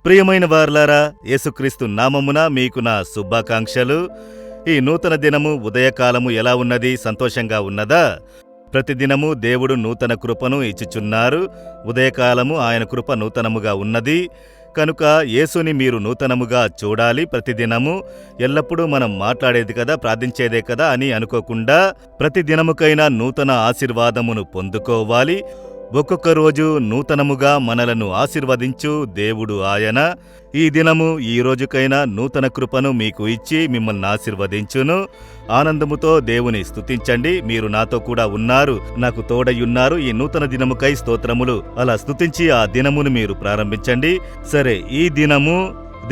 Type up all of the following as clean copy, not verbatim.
ప్రియమైన వారలారా, యేసుక్రీస్తు నామమున మీకు నా శుభాకాంక్షలు. ఈ నూతన దినము ఉదయకాలము ఎలా ఉన్నది? సంతోషంగా ఉన్నదా? ప్రతిదినము దేవుడు నూతన కృపను ఇచ్చుచున్నారు. ఉదయకాలము ఆయన కృప నూతనముగా ఉన్నది కనుక యేసుని మీరు నూతనముగా చూడాలి. ప్రతిదినము ఎల్లప్పుడూ మనం మాట్లాడేది కదా, ప్రార్థించేదే కదా అని అనుకోకుండా ప్రతిదినముకైనా నూతన ఆశీర్వాదమును పొందుకోవాలి. ఒక్కొక్క రోజు నూతనముగా మనలను ఆశీర్వదించు దేవుడు ఆయన. ఈ దినము ఈ రోజుకైనా నూతన కృపను మీకు ఇచ్చి మిమ్మల్ని ఆశీర్వదించును. ఆనందముతో దేవుని స్తుతించండి. మీరు నాతో కూడా ఉన్నారు, నాకు తోడయ్యున్నారు. ఈ నూతన దినముకై స్తోత్రములు. అలా స్తుతించి ఆ దినమును మీరు ప్రారంభించండి. సరే, ఈ దినము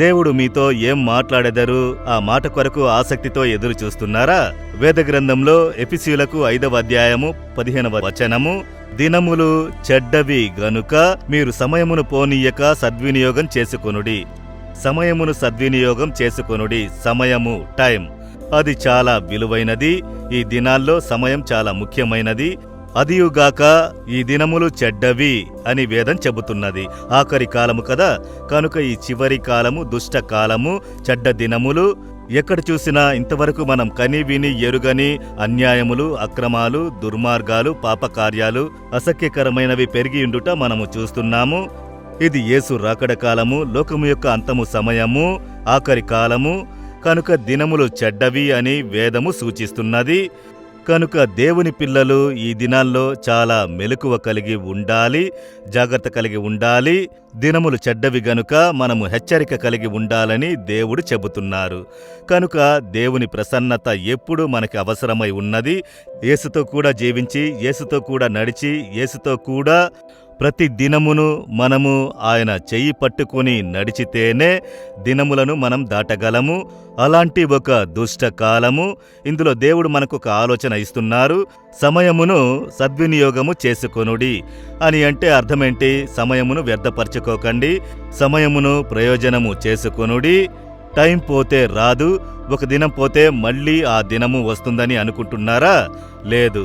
దేవుడు మీతో ఏం మాట్లాడెదరు? ఆ మాట కొరకు ఆసక్తితో ఎదురు చూస్తున్నారా? వేద గ్రంథంలో ఎఫెసీయులకు 5వ అధ్యాయము 15వ వచనము, దినములు చెడ్డవి గనుక మీరు సమయమును పోనీయక సద్వినియోగం చేసుకొనుడి. సమయమును సద్వినియోగం చేసుకొనుడి. సమయము, టైం, అది చాలా విలువైనది. ఈ దినాల్లో సమయం చాలా ముఖ్యమైనది. అదియుగాక ఈ దినములు చెడ్డవి అని వేదం చెబుతున్నది. ఆఖరి కాలము కదా, కనుక ఈ చివరి కాలము దుష్ట కాలము, చెడ్డ దినములు. ఎక్కడ చూసినా ఇంతవరకు మనం కని విని ఎరుగని అన్యాయములు, అక్రమాలు, దుర్మార్గాలు, పాపకార్యాలు, అసఖ్యకరమైనవి పెరిగియుండుట మనము చూస్తున్నాము. ఇది యేసు రాకడ కాలము, లోకము యొక్క అంతము సమయము, ఆఖరి కాలము. కనుక దినములు చెడ్డవి అని వేదము సూచిస్తున్నది. కనుక దేవుని పిల్లలు ఈ దినాల్లో చాలా మెలకువ కలిగి ఉండాలి, జాగ్రత్త కలిగి ఉండాలి. దినములు చెడ్డవి గనుక మనము హెచ్చరిక కలిగి ఉండాలని దేవుడు చెబుతున్నారు. కనుక దేవుని ప్రసన్నత ఎప్పుడూ మనకి అవసరమై ఉన్నది. యేసుతో కూడా జీవించి, యేసుతో కూడా నడిచి, యేసుతో కూడా ప్రతి దినమును మనము ఆయన చెయ్యి పట్టుకుని నడిచితేనే దినములను మనం దాటగలము. అలాంటి ఒక దుష్ట కాలము. ఇందులో దేవుడు మనకు ఒక ఆలోచన ఇస్తున్నారు. సమయమును సద్వినియోగము చేసుకొనుడి అని అంటే అర్థమేంటి? సమయమును వ్యర్థపరచుకోకండి, సమయమును ప్రయోజనము చేసుకొనుడి. టైం పోతే రాదు. ఒక దినం పోతే మళ్ళీ ఆ దినము వస్తుందని అనుకుంటున్నారా? లేదు.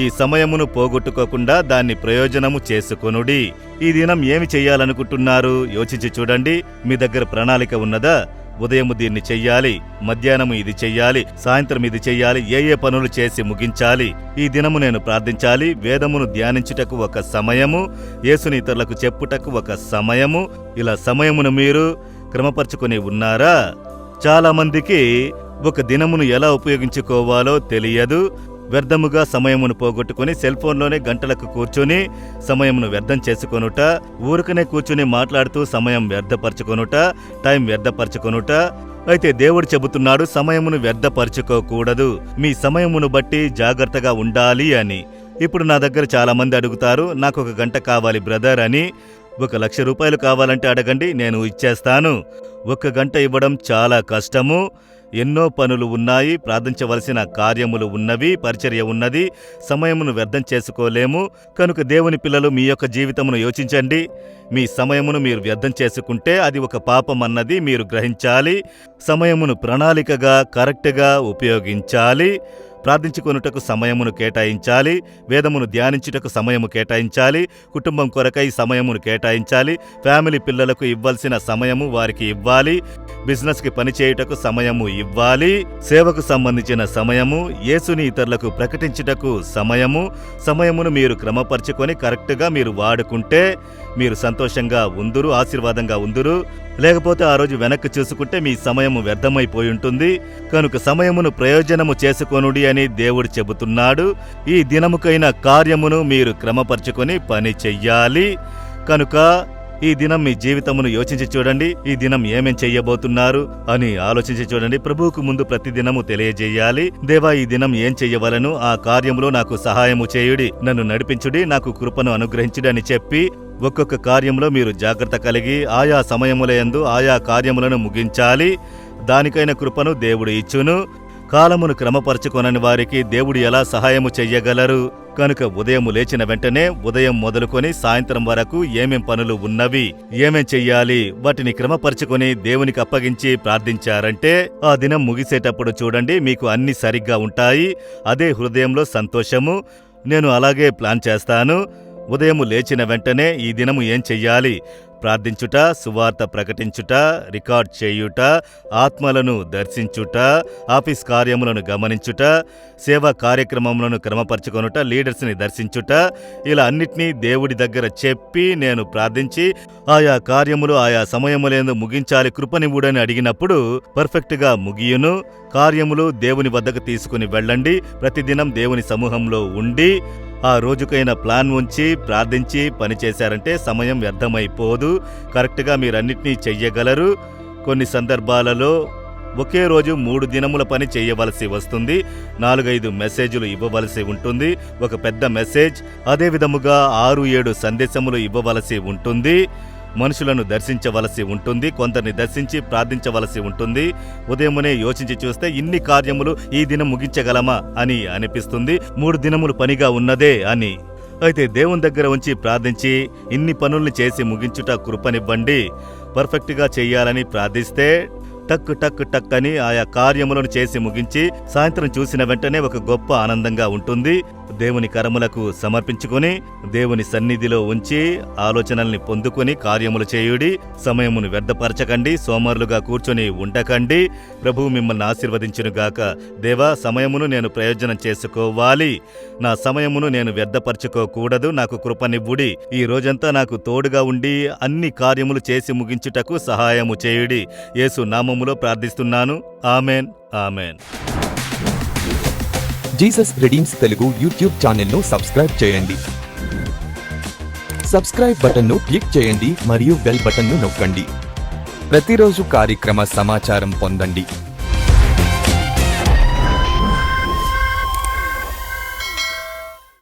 ఈ సమయమును పోగొట్టుకోకుండా దాన్ని ప్రయోజనము చేసుకొనుడి. ఈ దినం ఏమి చెయ్యాలనుకుంటున్నారు? యోచించి చూడండి. మీ దగ్గర ప్రణాళిక ఉన్నదా? ఉదయము దీన్ని చెయ్యాలి, మధ్యాహ్నము ఇది చెయ్యాలి, సాయంత్రం ఇది చెయ్యాలి, ఏ పనులు చేసి ముగించాలి. ఈ దినము నేను ప్రార్థించాలి, వేదమును ధ్యానించుటకు ఒక సమయము, యేసుని ఇతరులకు చెప్పుటకు ఒక సమయము. ఇలా సమయమును మీరు క్రమపరుచుకొని ఉన్నారా? చాలా మందికి ఒక దినమును ఎలా ఉపయోగించుకోవాలో తెలియదు. వ్యర్థముగా సమయమును పోగొట్టుకుని సెల్ఫోన్లోనే గంటలకు కూర్చొని సమయమును వ్యర్థం చేసుకొనుట, ఊరికనే కూర్చుని మాట్లాడుతూ సమయం వ్యర్థపరచుకొనుట, టైం వ్యర్థపరచుకొనుట. అయితే దేవుడు చెబుతున్నాడు, సమయమును వ్యర్థపరచుకోకూడదు, మీ సమయమును బట్టి జాగ్రత్తగా ఉండాలి అని. ఇప్పుడు నా దగ్గర చాలా మంది అడుగుతారు, నాకు 1 గంట కావాలి బ్రదర్ అని. 1,00,000 రూపాయలు కావాలంటే అడగండి, నేను ఇచ్చేస్తాను. 1 గంట ఇవ్వడం చాలా కష్టము. ఎన్నో పనులు ఉన్నాయి, ప్రార్థించవలసిన కార్యములు ఉన్నవి, పరిచర్య ఉన్నది. సమయమును వ్యర్థం చేసుకోలేము. కనుక దేవుని పిల్లలు, మీ యొక్క జీవితమును యోచించండి. మీ సమయమును మీరు వ్యర్థం చేసుకుంటే అది ఒక పాపం అన్నది మీరు గ్రహించాలి. సమయమును ప్రణాళికగా, కరెక్ట్గా ఉపయోగించాలి. ప్రార్థించుకొనుటకు సమయమును కేటాయించాలి, వేదమును ధ్యానించుటకు సమయము కేటాయించాలి, కుటుంబం కొరకై సమయమును కేటాయించాలి, ఫ్యామిలీ పిల్లలకు ఇవ్వాల్సిన సమయము వారికి ఇవ్వాలి, బిజినెస్కి పనిచేయుటకు సమయము ఇవ్వాలి, సేవకు సంబంధించిన సమయము, యేసుని ఇతరులకు ప్రకటించుటకు సమయము. సమయమును మీరు క్రమపరుచుకొని కరెక్ట్గా మీరు వాడుకుంటే మీరు సంతోషంగా ఉందురు, ఆశీర్వాదంగా ఉందురు. లేకపోతే ఆ రోజు వెనక్కి చూసుకుంటే మీ సమయము వ్యర్థమైపోయి ఉంటుంది. కనుక సమయమును ప్రయోజనము చేసుకొనుడి అని దేవుడు చెబుతున్నాడు. ఈ దినముకైన కార్యమును మీరు క్రమపరుచుకొని పని చెయ్యాలి. కనుక ఈ దినం మీ జీవితమును యోచించి చూడండి. ఈ దినం ఏమేం చెయ్యబోతున్నారు అని ఆలోచించి చూడండి. ప్రభువుకు ముందు ప్రతి దినము తెలియజేయాలి. దేవా, ఈ దినం ఏం చెయ్యవలను? ఆ కార్యములో నాకు సహాయము చేయుడి, నన్ను నడిపించుడి, నాకు కృపను అనుగ్రహించుడి అని చెప్పి ఒక్కొక్క కార్యంలో మీరు జాగ్రత్త కలిగి ఆయా సమయములయందు ఆయా కార్యములను ముగించాలి. దానికైన కృపను దేవుడు ఇచ్చును. కాలమును క్రమపరచుకొనని వారికి దేవుడు ఎలా సహాయము చెయ్యగలరు? కనుక ఉదయము లేచిన వెంటనే ఉదయం మొదలుకొని సాయంత్రం వరకు ఏమేం పనులు ఉన్నవి, ఏమేం చెయ్యాలి, వాటిని క్రమపరచుకొని దేవునికి అప్పగించి ప్రార్థించారంటే ఆ దినం ముగిసేటప్పుడు చూడండి, మీకు అన్ని సరిగ్గా ఉంటాయి. అదే హృదయంలో సంతోషము. నేను అలాగే ప్లాన్ చేస్తాను. ఉదయము లేచిన వెంటనే ఈ దినము ఏం చెయ్యాలి, ప్రార్థించుట, సువార్త ప్రకటించుట, రికార్డ్ చేయుట, ఆత్మలను దర్శించుట, ఆఫీస్ కార్యములను గమనించుట, సేవా కార్యక్రమములను క్రమపరచుకొనుట, లీడర్స్ని దర్శించుట, ఇలా అన్నిటినీ దేవుడి దగ్గర చెప్పి నేను ప్రార్థించి ఆయా కార్యములు ఆయా సమయములందు ముగించాలి కృపనివ్వుడని అడిగినప్పుడు పర్ఫెక్ట్గా ముగియును. కార్యములు దేవుని వద్దకు తీసుకుని వెళ్ళండి. ప్రతిదినం దేవుని సమూహంలో ఉండి ఆ రోజుకైన ప్లాన్ ఉంచి ప్రార్థించి పనిచేశారంటే సమయం వ్యర్థమైపోదు. కరెక్ట్గా మీరన్నిటినీ చెయ్యగలరు. కొన్ని సందర్భాలలో ఒకే రోజు 3 దినముల పని చేయవలసి వస్తుంది. 4-5 మెసేజ్లు ఇవ్వవలసి ఉంటుంది. ఒక పెద్ద మెసేజ్, అదే విధముగా 6-7 సందేశములు ఇవ్వవలసి ఉంటుంది. మనుషులను దర్శించవలసి ఉంటుంది. కొందరిని దర్శించి ప్రార్థించవలసి ఉంటుంది. ఉదయమునే యోచించి చూస్తే ఇన్ని కార్యములు ఈ దినం ముగించగలమా అని అనిపిస్తుంది. 3 దినములు పనిగా ఉన్నదే అని. అయితే దేవుని దగ్గర ఉంచి ప్రార్థించి ఇన్ని పనుల్ని చేసి ముగించుట కృపనివ్వండి. పర్ఫెక్ట్గా చెయ్యాలని ప్రార్థిస్తే టక్ టక్ టక్ అని ఆయా కార్యములను చేసి ముగించి సాయంత్రం చూసిన వెంటనే ఒక గొప్ప ఆనందంగా ఉంటుంది. దేవుని కరములకు సమర్పించుకొని దేవుని సన్నిధిలో ఉంచి ఆలోచనల్ని పొందుకొని కార్యములు చేయుడి. సమయమును వ్యర్థపరచకండి. సోమరులుగా కూర్చొని ఉండకండి. ప్రభువు మిమ్మల్ని ఆశీర్వదించునుగాక. దేవా, సమయమును నేను ప్రయోజనం చేసుకోవాలి. నా సమయమును నేను వ్యర్థపరచుకోకూడదు. నాకు కృపనివ్వుడి. ఈ రోజంతా నాకు తోడుగా ఉండి అన్ని కార్యములు చేసి ముగించుటకు సహాయము చేయుడి. యేసు నామములో ప్రార్థిస్తున్నాను. Amen, amen. Jesus redeems Telugu YouTube ఛానల్ను సబ్స్క్రైబ్ చేయండి. సబ్స్క్రైబ్ బటన్ను క్లిక్ చేయండి మరియు బెల్ బటన్ను నొక్కండి. ప్రతిరోజు కార్యక్రమ సమాచారం పొందండి.